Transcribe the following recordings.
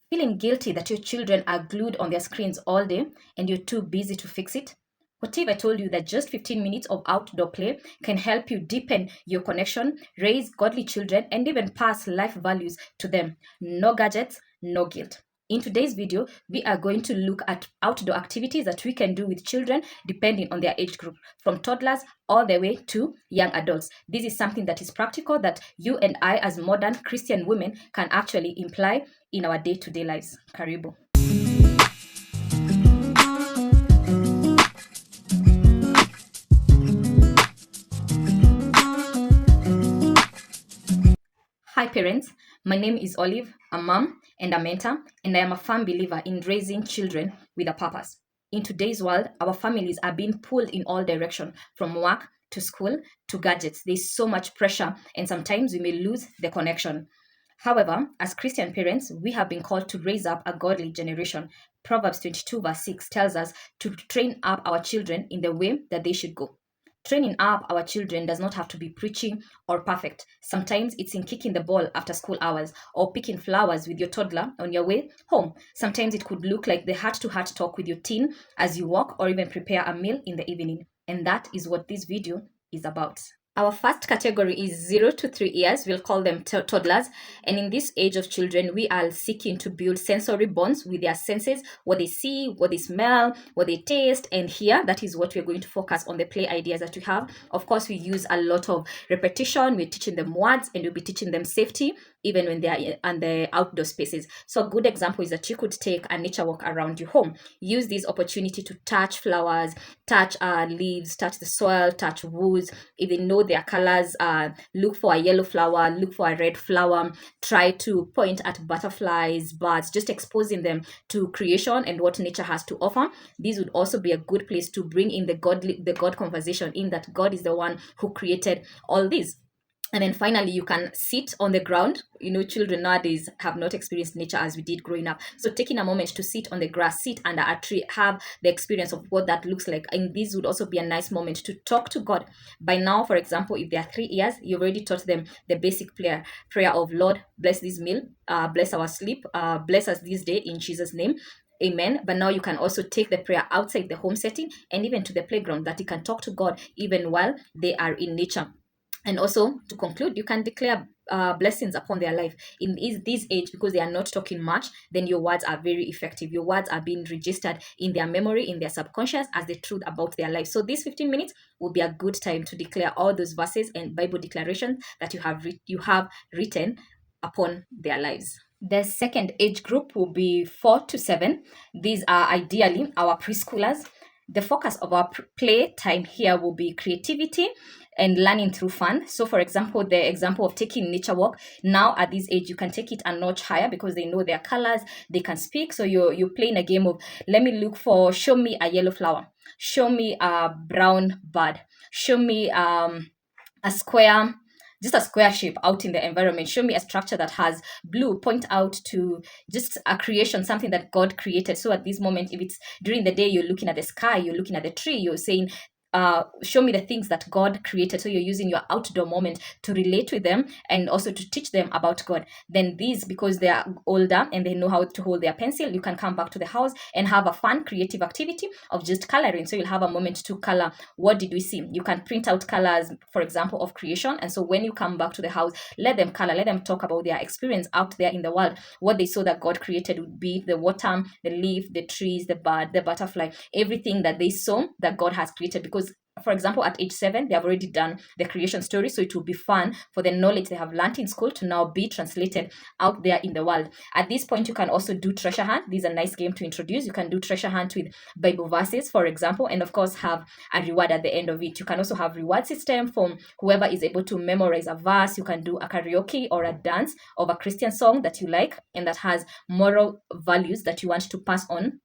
Feeling guilty that your children are glued on their screens all day and you're too busy to fix it? What if I told you that just 15 minutes of outdoor play can help you deepen your connection, raise godly children, and even pass life values to them? No gadgets, no guilt. In today's video, we are going to look at outdoor activities that we can do with children depending on their age group, from toddlers all the way to young adults. This is something that is practical that you and I, as modern Christian women, can actually imply in our day-to-day lives. Karibu. Hi parents, my name is Olive, a mom and a mentor, and I am a firm believer in raising children with a purpose. In today's world, our families are being pulled in all directions, from work to school to gadgets. There's so much pressure, and sometimes we may lose the connection. However, as Christian parents, we have been called to raise up a godly generation. Proverbs 22 verse 6 tells us to train up our children in the way that they should go. Training up our children does not have to be preaching or perfect. Sometimes it's in kicking the ball after school hours or picking flowers with your toddler on your way home. Sometimes it could look like the heart-to-heart talk with your teen as you walk or even prepare a meal in the evening. And that is what this video is about. Our first category is 0 to 3 years. We'll call them toddlers. And in this age of children, we are seeking to build sensory bonds with their senses, what they see, what they smell, what they taste, and hear. That is what we're going to focus on, the play ideas that we have. Of course, we use a lot of repetition. We're teaching them words and we'll be teaching them safety, even when they are in the outdoor spaces. So a good example is that you could take a nature walk around your home. Use this opportunity to touch flowers, touch leaves, touch the soil, touch woods. If they know their colors, look for a yellow flower, look for a red flower, try to point at butterflies, birds, just exposing them to creation and what nature has to offer. This would also be a good place to bring in the God conversation, in that God is the one who created all these. And then finally, you can sit on the ground. Children nowadays have not experienced nature as we did growing up. So taking a moment to sit on the grass, sit under a tree, have the experience of what that looks like. And this would also be a nice moment to talk to God. By now, for example, if they are 3 years, you've already taught them the basic prayer of, Lord, bless this meal, bless our sleep, bless us this day in Jesus' name. Amen. But now you can also take the prayer outside the home setting and even to the playground, that you can talk to God even while they are in nature. And also, to conclude, you can declare blessings upon their life. In this age, because they are not talking much, then your words are very effective. Your words are being registered in their memory, in their subconscious, as the truth about their life. So these 15 minutes will be a good time to declare all those verses and Bible declarations that you have written upon their lives. The second age group will be 4 to 7. These are ideally our preschoolers. The focus of our play time here will be creativity and learning through fun. So for example, the example of taking nature walk, now at this age, you can take it a notch higher because they know their colors, they can speak. So you're playing a game of, show me a yellow flower, show me a brown bird, show me a square, just a square shape out in the environment. Show me a structure that has blue. Point out to just a creation, something that God created. So at this moment, if it's during the day, you're looking at the sky, you're looking at the tree, you're saying, show me the things that God created. So you're using your outdoor moment to relate with them and also to teach them about God. Then these, because they are older and they know how to hold their pencil, you can come back to the house and have a fun creative activity of just coloring. So you'll have a moment to color. What did we see? You can print out colors, for example, of creation. And so when you come back to the house, let them color, let them talk about their experience out there in the world. What they saw that God created would be the water, the leaf, the trees, the bird, the butterfly, everything that they saw that God has created. Because for example, at age 7, they have already done the creation story. So it will be fun for the knowledge they have learned in school to now be translated out there in the world. At this point, you can also do treasure hunt. This is a nice game to introduce. You can do treasure hunt with Bible verses, for example, and of course have a reward at the end of it. You can also have reward system from whoever is able to memorize a verse. You can do a karaoke or a dance of a Christian song that you like and that has moral values that you want to pass on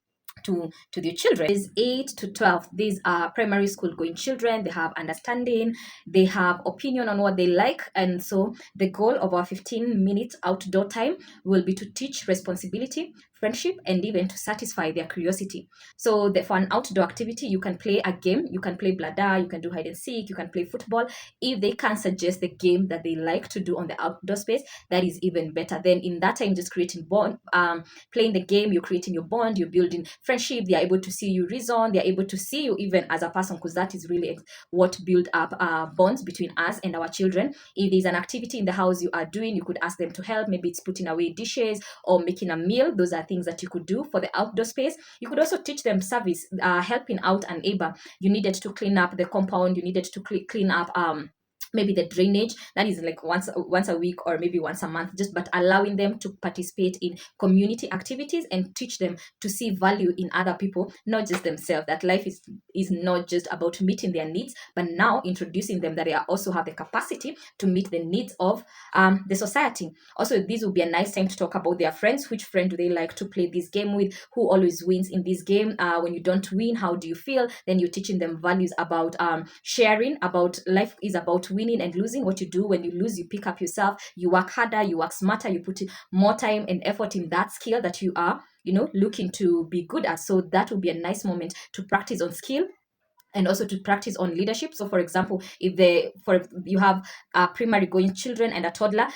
to their children. Is 8 to 12. These are primary school going children. They have understanding, they have opinion on what they like. And so the goal of our 15 minutes outdoor time will be to teach responsibility, friendship, and even to satisfy their curiosity. So for an outdoor activity, you can play a game, you can play bladder, you can do hide and seek, you can play football. If they can suggest the game that they like to do on the outdoor space, that is even better. Then in that time, just creating bond, playing the game, you're creating your bond, you're building friendship. They are able to see you reason, they're able to see you even as a person, because that is really what build up bonds between us and our children. If there's an activity in the house you are doing, you could ask them to help. Maybe it's putting away dishes or making a meal. Those are things that you could do for the outdoor space. You could also teach them service, helping out a neighbor. You needed to clean up the compound, you needed to clean up maybe the drainage. That is like once a week or maybe once a month, just but allowing them to participate in community activities and teach them to see value in other people, not just themselves. That life is not just about meeting their needs, but now introducing them that they also have the capacity to meet the needs of the society. Also, this will be a nice time to talk about their friends. Which friend do they like to play this game with? Who always wins in this game? When you don't win, how do you feel? Then you're teaching them values about sharing, about life is about winning and losing. What you do when you lose, you pick up yourself, you work harder, you work smarter, you put more time and effort in that skill that you are looking to be good at. So that will be a nice moment to practice on skill and also to practice on leadership. So for example, if you have primary going children and a toddler,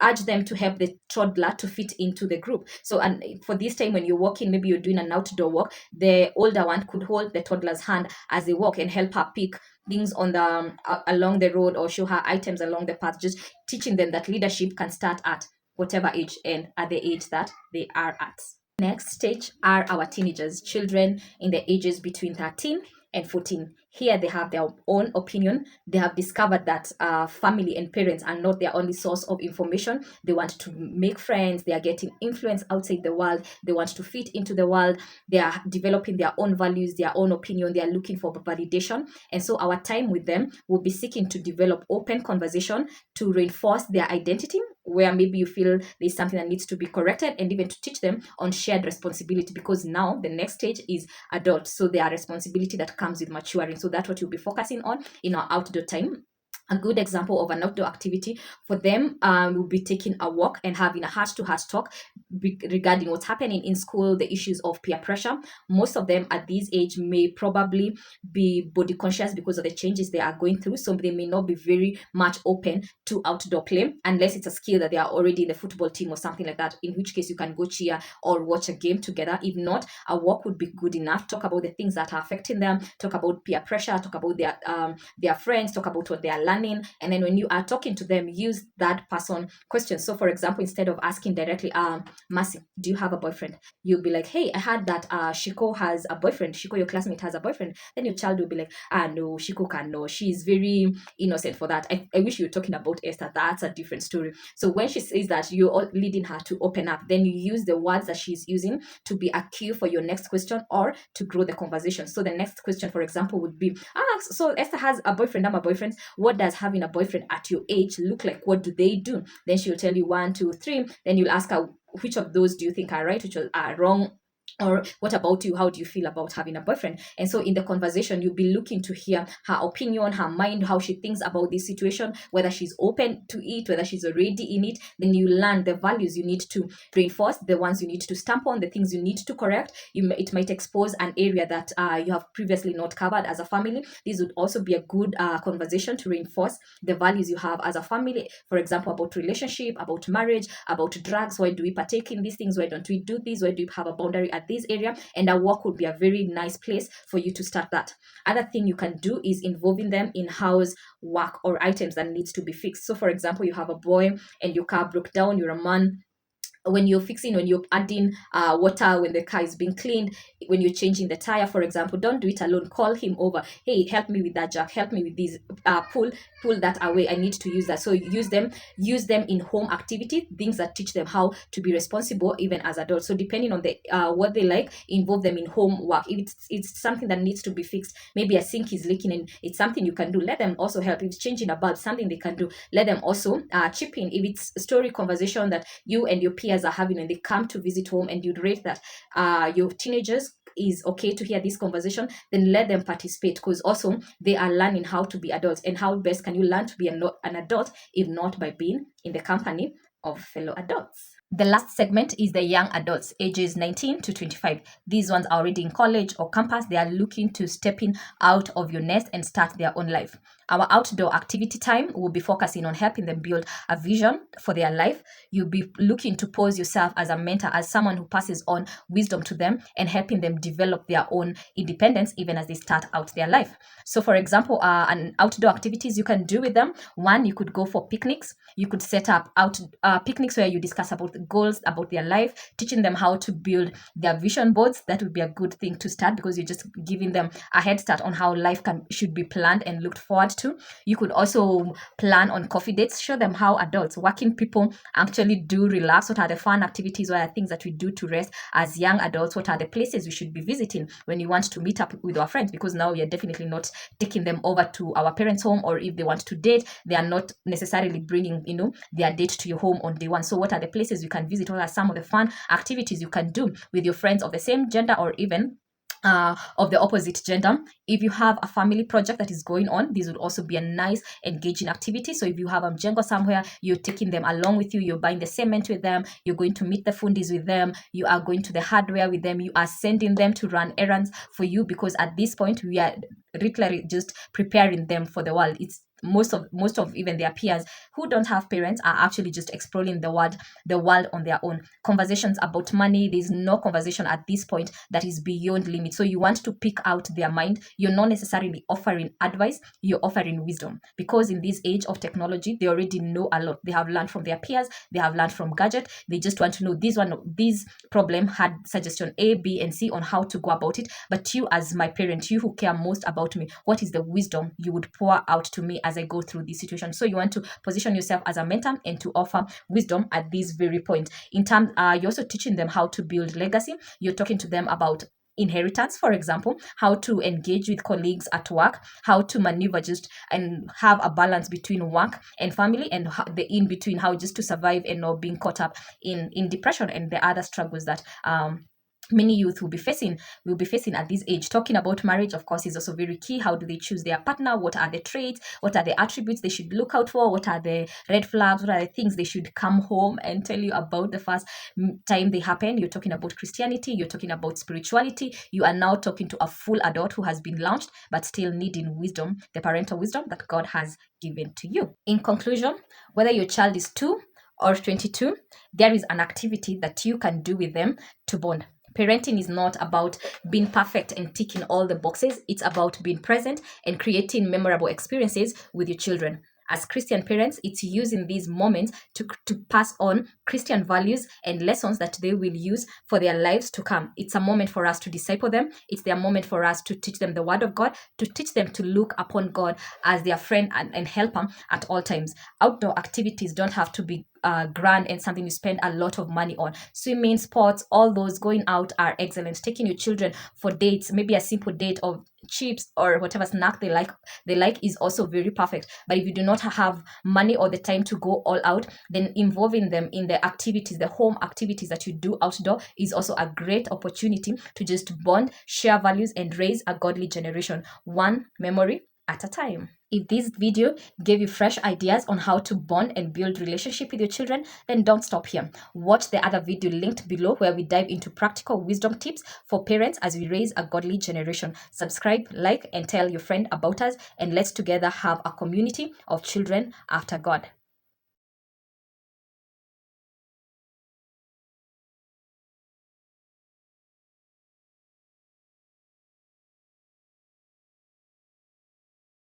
urge them to help the toddler to fit into the group. So, and for this time when you're walking, maybe you're doing an outdoor walk, the older one could hold the toddler's hand as they walk and help her pick things on the along the road, or show her items along the path. Just teaching them that leadership can start at whatever age and at the age that they are at. Next stage are our teenagers, children in the ages between 13 and 14. Here they have their own opinion. They have discovered that family and parents are not their only source of information. They want to make friends. They are getting influence outside the world. They want to fit into the world. They are developing their own values, their own opinion. They are looking for validation. And so our time with them will be seeking to develop open conversation to reinforce their identity, where maybe you feel there's something that needs to be corrected, and even to teach them on shared responsibility, because now the next stage is adult. So there are responsibility that comes with maturing. So that's what you'll be focusing on in our outdoor time. A good example of an outdoor activity for them will be taking a walk and having a heart-to-heart talk regarding what's happening in school, the issues of peer pressure. Most of them at this age may probably be body conscious because of the changes they are going through. So they may not be very much open to outdoor play unless it's a skill that they are already in the football team or something like that, in which case you can go cheer or watch a game together. If not, a walk would be good enough. Talk about the things that are affecting them, talk about peer pressure, talk about their friends, talk about what they are learning. And then when you are talking to them, use that person questions. So for example, instead of asking directly, Mercy, do you have a boyfriend? You'll be like, hey, I heard that Shiko has a boyfriend. Shiko, your classmate, has a boyfriend. Then your child will be like, no, Shiko can know. She's very innocent for that. I wish you were talking about Esther. That's a different story. So when she says that, you're leading her to open up. Then you use the words that she's using to be a cue for your next question or to grow the conversation. So the next question, for example, would be, so Esther has a boyfriend, I'm a boyfriend. What does having a boyfriend at your age look like? What do they do? Then she'll tell you 1, 2, 3. Then you'll ask her, which of those do you think are right, which are wrong? Or what about you? How do you feel about having a boyfriend? And so in the conversation, you'll be looking to hear her opinion, her mind, how she thinks about this situation, whether she's open to it, whether she's already in it. Then you learn the values you need to reinforce, the ones you need to stamp on, the things you need to correct. It might expose an area that you have previously not covered as a family. This would also be a good conversation to reinforce the values you have as a family. For example, about relationship, about marriage, about drugs. Why do we partake in these things? Why don't we do this? Why do we have a boundary at this area? And a walk would be a very nice place for you to start that. Other thing you can do is involving them in house work or items that needs to be fixed. So for example, you have a boy and your car broke down, you're a man. When you're adding water, when the car is being cleaned, when you're changing the tire, for example, don't do it alone. Call him over. Hey, help me with that jack. Help me with this. Pull that away. I need to use that. So use them in home activity, things that teach them how to be responsible even as adults. So depending on the what they like, involve them in home work. If it's something that needs to be fixed, maybe a sink is leaking and it's something you can do, let them also help. If it's changing a bulb, something they can do, let them also chip in. If it's a story conversation that you and your peer peers are having when they come to visit home, and you'd rate that your teenagers is okay to hear this conversation, then let them participate, because also they are learning how to be adults. And how best can you learn to be an adult if not by being in the company of fellow adults? The last segment is the young adults, ages 19 to 25. These ones are already in college or campus. They are looking to step in out of your nest and start their own life. Our outdoor activity time will be focusing on helping them build a vision for their life. You'll be looking to pose yourself as a mentor, as someone who passes on wisdom to them and helping them develop their own independence even as they start out their life. So, for example, an outdoor activities you can do with them. One, you could go for picnics. You could set up picnics where you discuss about the goals, about their life, teaching them how to build their vision boards. That would be a good thing to start, because you're just giving them a head start on how life should be planned and looked forward to. You could also plan on coffee dates. Show them how adults, working people, actually do relax. What are the fun activities? What are the things that we do to rest as young adults? What are the places we should be visiting when you want to meet up with our friends? Because now we are definitely not taking them over to our parents' home, or if they want to date, they are not necessarily bringing their date to your home on day one. So what are the places you can visit? What are some of the fun activities you can do with your friends of the same gender, or even of the opposite gender? If you have a family project that is going on, this would also be a nice engaging activity. So if you have a mjengo somewhere, you're taking them along with you, you're buying the cement with them, you're going to meet the fundis with them, you are going to the hardware with them, you are sending them to run errands for you, because at this point we are literally just preparing them for the world. It's most of even their peers who don't have parents are actually just exploring the world on their own. Conversations about money, there's no conversation at this point that is beyond limit. So you want to pick out their mind. You're not necessarily offering advice, you're offering wisdom, because in this age of technology they already know a lot. They have learned from their peers, they have learned from gadget. They just want to know this problem had suggestion A, B, and C on how to go about it. But you, as my parent, you who care most about me, what is the wisdom you would pour out to me as I go through this situation? So you want to position yourself as a mentor and to offer wisdom at this very point. In terms, you're also teaching them how to build legacy. You're talking to them about inheritance, for example, how to engage with colleagues at work, how to maneuver just and have a balance between work and family, and the in between, how just to survive and not being caught up in depression and the other struggles that many youth will be facing at this age. Talking about marriage, of course, is also very key. How do they choose their partner? What are the traits? What are the attributes they should look out for? What are the red flags? What are the things they should come home and tell you about the first time they happen? You're talking about Christianity, you're talking about spirituality. You are now talking to a full adult who has been launched but still needing wisdom, the parental wisdom that God has given to you. In conclusion, whether your child is 2 or 22, there is an activity that you can do with them to bond. Parenting is not about being perfect and ticking all the boxes. It's about being present and creating memorable experiences with your children. As Christian parents, it's using these moments to pass on Christian values and lessons that they will use for their lives to come. It's a moment for us to disciple them. It's their moment for us to teach them the word of God, to teach them to look upon God as their friend and helper at all times. Outdoor activities don't have to be grand and something you spend a lot of money on. Swimming, sports, all those going out are excellent. Taking your children for dates, maybe a simple date of chips or whatever snack they like is also very perfect. But if you do not have money or the time to go all out, then involving them in the activities, the home activities that you do outdoor, is also a great opportunity to just bond, share values, and raise a godly generation, one memory at a time. If this video gave you fresh ideas on how to bond and build relationship with your children, then don't stop here. Watch the other video linked below where we dive into practical wisdom tips for parents as we raise a godly generation. Subscribe, like, and tell your friend about us, and let's together have a community of children after God.